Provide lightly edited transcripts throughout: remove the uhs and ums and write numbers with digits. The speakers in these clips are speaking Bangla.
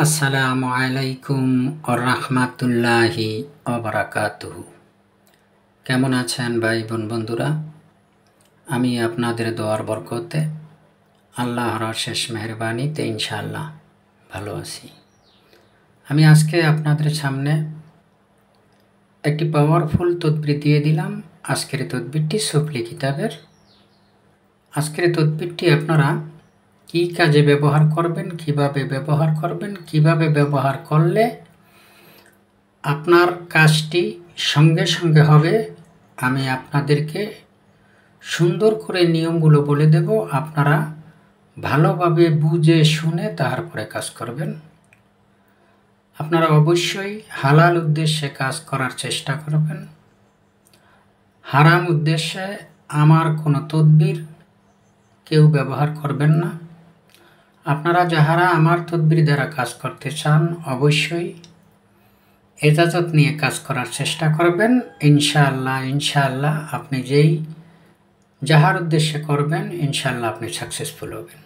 আসসালামু আলাইকুম ওরহমাতুল্লাহি ওবারাকাতুহু। কেমন আছেন ভাই বোন বন্ধুরা? আমি আপনাদের দোয়ার বরকতে আল্লাহর শেষ মেহরবানিতে ইনশাআল্লাহ ভালো আছি। আমি আজকে আপনাদের সামনে একটি পাওয়ারফুল তদবির দিয়ে দিলাম। আজকের তদবিরটি সুফলি কিতাবের। আজকের তদবিরটি আপনারা কি কাজে ব্যবহার করবেন, কিভাবে ব্যবহার করবেন, কিভাবে ব্যবহার করলে আপনার কাজটি সঙ্গে সঙ্গে হবে, আমি আপনাদেরকে সুন্দর করে নিয়মগুলো বলে দেব। আপনারা ভালোভাবে বুঝে শুনে তারপরে কাজ করবেন। আপনারা অবশ্যই হালাল উদ্দেশ্যে কাজ করার চেষ্টা করবেন। হারাম উদ্দেশ্যে আমার কোনো তদবির কেউ ব্যবহার করবেন না। আপনারা যাহারা আমার তদবির দ্বারা কাজ করতে চান অবশ্যই এজাজত নিয়ে কাজ করার চেষ্টা করবেন। ইনশাআল্লাহ আপনি যাহার উদ্দেশ্যে করবেন ইনশাআল্লাহ আপনি সাকসেসফুল হবেন।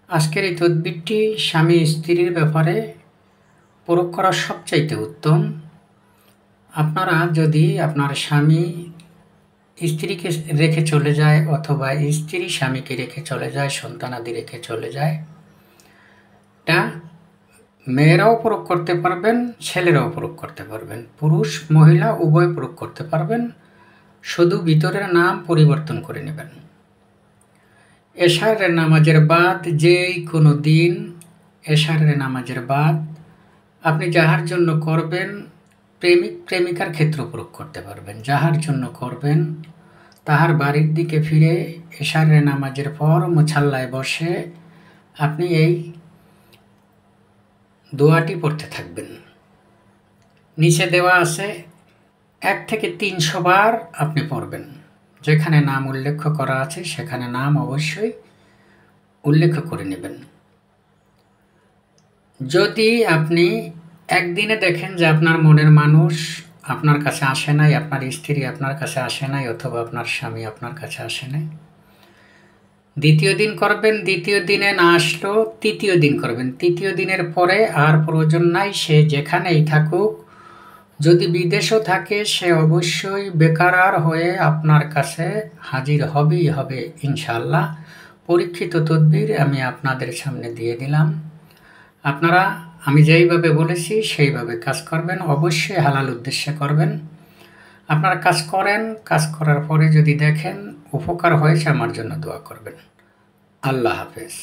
আজকের এই তদবিরটি স্বামী স্ত্রীর ব্যাপারে প্রয়োগ করা সবচাইতে উত্তম। আপনারা যদি আপনার স্বামী স্ত্রীকে রেখে চলে যায় অথবা স্ত্রী স্বামীকে রেখে চলে যায়, সন্তানাদি রেখে চলে যায়, এটা মেয়েরাও প্রয়োগ করতে পারবেন, ছেলেরাও প্রয়োগ করতে পারবেন, পুরুষ মহিলা উভয় প্রয়োগ করতে পারবেন। শুধু ভিতরের নাম পরিবর্তন করে নেবেন। এশারের নামাজের বাদ যেই কোনো দিন এশারের নামাজের বাদ আপনি যাহার জন্য করবেন, প্রেমিক প্রেমিকার ক্ষেত্রে প্রয়োগ করতে পারবেন। যাহার জন্য করবেন তাহার বাড়ির দিকে ফিরে এশারের নামাজের পর মুছাল্লায় বসে আপনি এই দোয়াটি পড়তে থাকবেন। নিচে দেওয়া আছে 1 থেকে 300 বার আপনি পড়বেন। যেখানে নাম উল্লেখ করা আছে সেখানে নাম অবশ্যই উল্লেখ করে নেবেন। যদি আপনি একদিনে দেখেন যে আপনার মনের মানুষ আপনার কাছে আসে নাই, আপনার স্ত্রী আপনার কাছে আসে নাই, অথবা আপনার স্বামী আপনার কাছে আসে নাই, দ্বিতীয় দিন করবেন। দ্বিতীয় দিনে না আসলো তৃতীয় দিন করবেন। তৃতীয় দিনের পরে আর প্রয়োজন নাই, সে যেখানেই থাকুক, যদি বিদেশও থাকে সে অবশ্যই বেকারার হয়ে আপনার কাছে হাজির হবেই হবে ইনশাআল্লাহ। পরীক্ষিত তদবির আমি আপনাদের সামনে দিয়ে দিলাম। আপনারা আমি যেইভাবে বলেছি সেইভাবে কাজ করবেন। অবশ্যই হালাল উদ্দেশ্যে করবেন। আপনারা কাজ করেন, কাজ করার পরে যদি দেখেন উপকার হয়েছে আমার জন্য দোয়া করবেন। আল্লাহ হাফেজ।